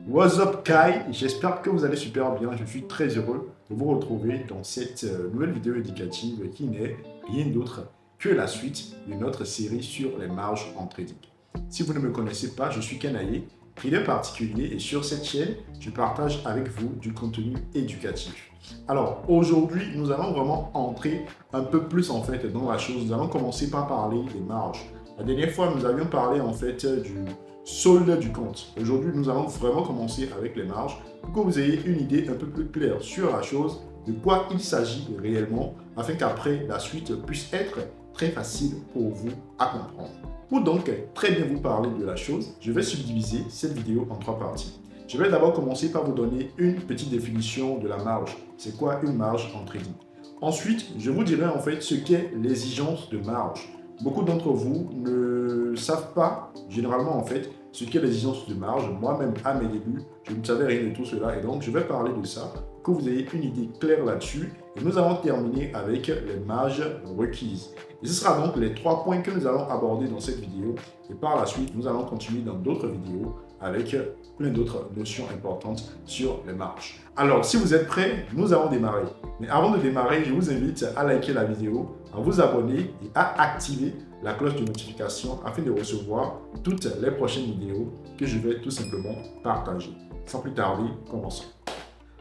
What's up Kai, j'espère que vous allez super bien, je suis très heureux de vous retrouver dans cette nouvelle vidéo éducative qui n'est rien d'autre que la suite de notre série sur les marges en trading. Si vous ne me connaissez pas, je suis Kanaye, trader particulier et sur cette chaîne, je partage avec vous du contenu éducatif. Alors aujourd'hui, nous allons vraiment entrer un peu plus en fait dans la chose, nous allons commencer par parler des marges. La dernière fois, nous avions parlé en fait du solde du compte. Aujourd'hui, nous allons vraiment commencer avec les marges pour que vous ayez une idée un peu plus claire sur la chose, de quoi il s'agit réellement, afin qu'après, la suite puisse être très facile pour vous à comprendre. Pour donc très bien vous parler de la chose, je vais subdiviser cette vidéo en trois parties. Je vais d'abord commencer par vous donner une petite définition de la marge. C'est quoi une marge en trading? Ensuite, je vous dirai en fait ce qu'est l'exigence de marge. Beaucoup d'entre vous ne savent pas, généralement en fait, ce qu'est l'exigence de marge. Moi-même, à mes débuts, je ne savais rien de tout cela et donc je vais parler de ça pour que vous ayez une idée claire là-dessus. Et nous allons terminer avec les marges requises. Et ce sera donc les trois points que nous allons aborder dans cette vidéo. Et par la suite, nous allons continuer dans d'autres vidéos avec plein d'autres notions importantes sur les marges. Alors, si vous êtes prêts, nous allons démarrer. Mais avant de démarrer, je vous invite à liker la vidéo, à vous abonner et à activer la cloche de notification afin de recevoir toutes les prochaines vidéos que je vais tout simplement partager. Sans plus tarder, commençons.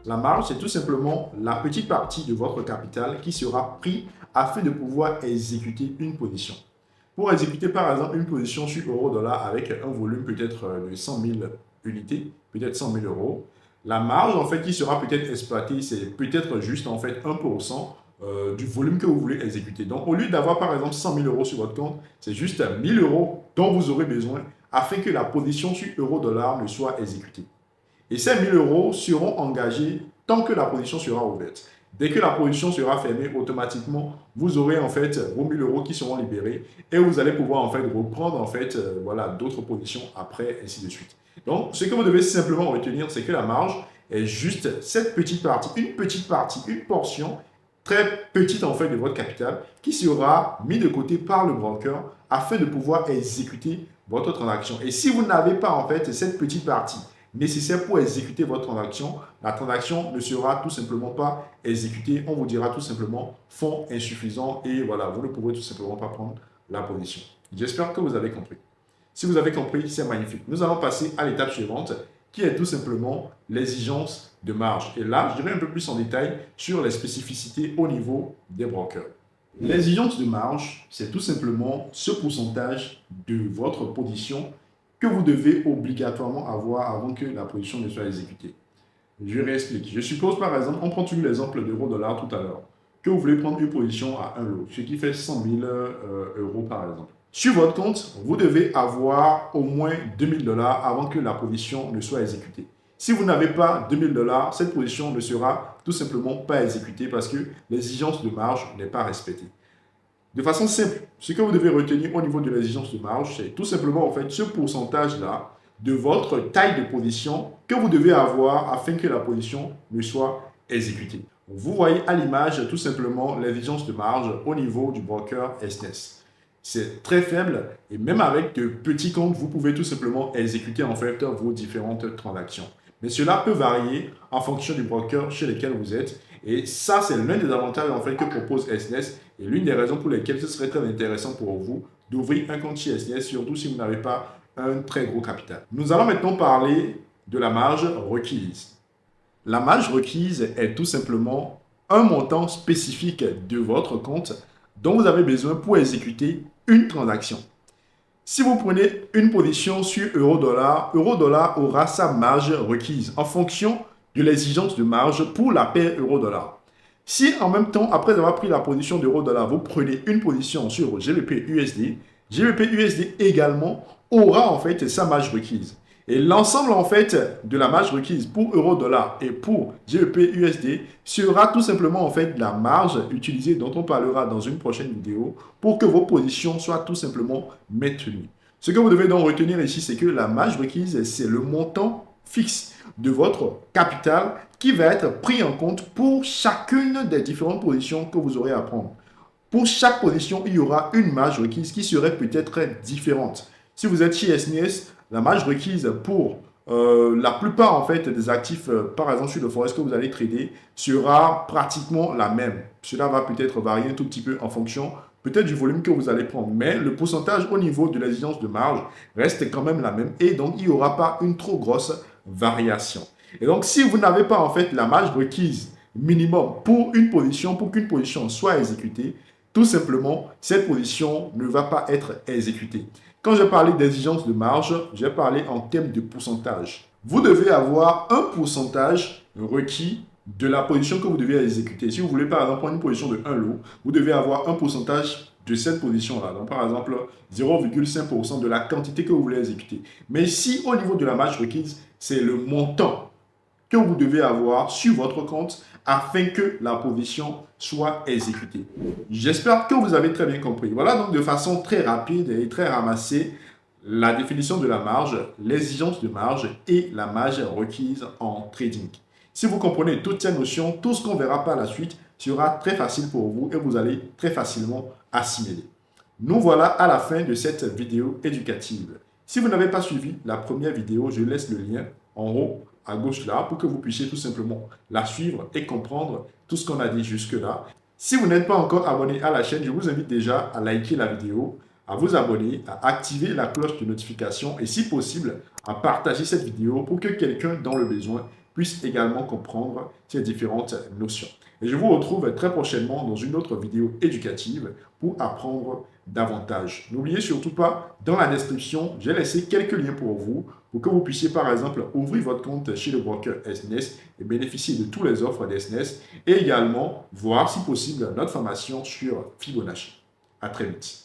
La marge, c'est tout simplement la petite partie de votre capital qui sera prise afin de pouvoir exécuter une position. Pour exécuter par exemple une position sur euro-dollar avec un volume peut-être de 100 000 unités, peut-être 100 000 euros, la marge en fait qui sera peut-être exploitée, c'est peut-être juste en fait 1% du volume que vous voulez exécuter. Donc au lieu d'avoir par exemple 100 000 euros sur votre compte, c'est juste 1000 euros dont vous aurez besoin afin que la position sur euro-dollar ne soit exécutée. Et ces 1000 euros seront engagés tant que la position sera ouverte. Dès que la position sera fermée, automatiquement, vous aurez en fait vos 1000 euros qui seront libérés et vous allez pouvoir en fait reprendre en fait voilà, d'autres positions après, ainsi de suite. Donc, ce que vous devez simplement retenir, c'est que la marge est juste cette petite partie, une portion très petite en fait de votre capital qui sera mis de côté par le broker afin de pouvoir exécuter votre transaction. Et si vous n'avez pas en fait cette petite partie nécessaire pour exécuter votre transaction, la transaction ne sera tout simplement pas exécutée. On vous dira tout simplement fonds insuffisants et voilà, vous ne pourrez tout simplement pas prendre la position. J'espère que vous avez compris. Si vous avez compris, c'est magnifique. Nous allons passer à l'étape suivante qui est tout simplement l'exigence de marge. Et là, je dirais un peu plus en détail sur les spécificités au niveau des brokers. L'exigence de marge, c'est tout simplement ce pourcentage de votre position que vous devez obligatoirement avoir avant que la position ne soit exécutée. Je réexplique. Je suppose par exemple, on prend toujours l'exemple d'euro-dollar tout à l'heure, que vous voulez prendre une position à 1 lot, ce qui fait 100 000 euros par exemple. Sur votre compte, vous devez avoir au moins 2000 dollars avant que la position ne soit exécutée. Si vous n'avez pas 2000 dollars, cette position ne sera tout simplement pas exécutée parce que l'exigence de marge n'est pas respectée. De façon simple, ce que vous devez retenir au niveau de l'exigence de marge, c'est tout simplement en fait ce pourcentage-là de votre taille de position que vous devez avoir afin que la position ne soit exécutée. Vous voyez à l'image tout simplement l'exigence de marge au niveau du broker SNES. C'est très faible et même avec de petits comptes, vous pouvez tout simplement exécuter en fait vos différentes transactions. Mais cela peut varier en fonction du broker chez lequel vous êtes. Et ça, c'est l'un des avantages en fait que propose SNES et l'une des raisons pour lesquelles ce serait très intéressant pour vous d'ouvrir un compte chez SNES, surtout si vous n'avez pas un très gros capital. Nous allons maintenant parler de la marge requise. La marge requise est tout simplement un montant spécifique de votre compte dont vous avez besoin pour exécuter une transaction. Si vous prenez une position sur euro-dollar, euro-dollar aura sa marge requise en fonction de l'exigence de marge pour la paire euro-dollar. Si en même temps, après avoir pris la position d'euro-dollar, vous prenez une position sur GBP-USD, GBP-USD également aura en fait sa marge requise. Et l'ensemble en fait de la marge requise pour euro-dollar et pour GBP-USD sera tout simplement en fait la marge utilisée dont on parlera dans une prochaine vidéo pour que vos positions soient tout simplement maintenues. Ce que vous devez donc retenir ici, c'est que la marge requise, c'est le montant fixe de votre capital qui va être pris en compte pour chacune des différentes positions que vous aurez à prendre. Pour chaque position, il y aura une marge requise qui serait peut-être différente. Si vous êtes chez SNES, la marge requise pour la plupart en fait des actifs, par exemple sur le forex que vous allez trader, sera pratiquement la même. Cela va peut-être varier un tout petit peu en fonction peut-être du volume que vous allez prendre, mais le pourcentage au niveau de l'exigence de marge reste quand même la même et donc il n'y aura pas une trop grosse variation. Et donc si vous n'avez pas en fait la marge requise minimum pour une position, pour qu'une position soit exécutée, tout simplement cette position ne va pas être exécutée. Quand j'ai parlé d'exigence de marge, j'ai parlé en termes de pourcentage. Vous devez avoir un pourcentage requis de la position que vous devez exécuter. Si vous voulez par exemple prendre une position de 1 lot, vous devez avoir un pourcentage de cette position-là. Donc par exemple 0,5% de la quantité que vous voulez exécuter. Mais si au niveau de la marge requise, c'est le montant que vous devez avoir sur votre compte afin que la position soit exécutée. J'espère que vous avez très bien compris. Voilà donc de façon très rapide et très ramassée la définition de la marge, l'exigence de marge et la marge requise en trading. Si vous comprenez toutes ces notions, tout ce qu'on verra par la suite sera très facile pour vous et vous allez très facilement assimiler. Nous voilà à la fin de cette vidéo éducative. Si vous n'avez pas suivi la première vidéo, je laisse le lien en haut à gauche là pour que vous puissiez tout simplement la suivre et comprendre tout ce qu'on a dit jusque-là. Si vous n'êtes pas encore abonné à la chaîne, je vous invite déjà à liker la vidéo, à vous abonner, à activer la cloche de notification et si possible, à partager cette vidéo pour que quelqu'un dans le besoin puisse également comprendre ces différentes notions. Et je vous retrouve très prochainement dans une autre vidéo éducative pour apprendre davantage. N'oubliez surtout pas, dans la description, j'ai laissé quelques liens pour vous, pour que vous puissiez par exemple ouvrir votre compte chez le broker SNES et bénéficier de toutes les offres d'SNES et également voir si possible notre formation sur Fibonacci. À très vite.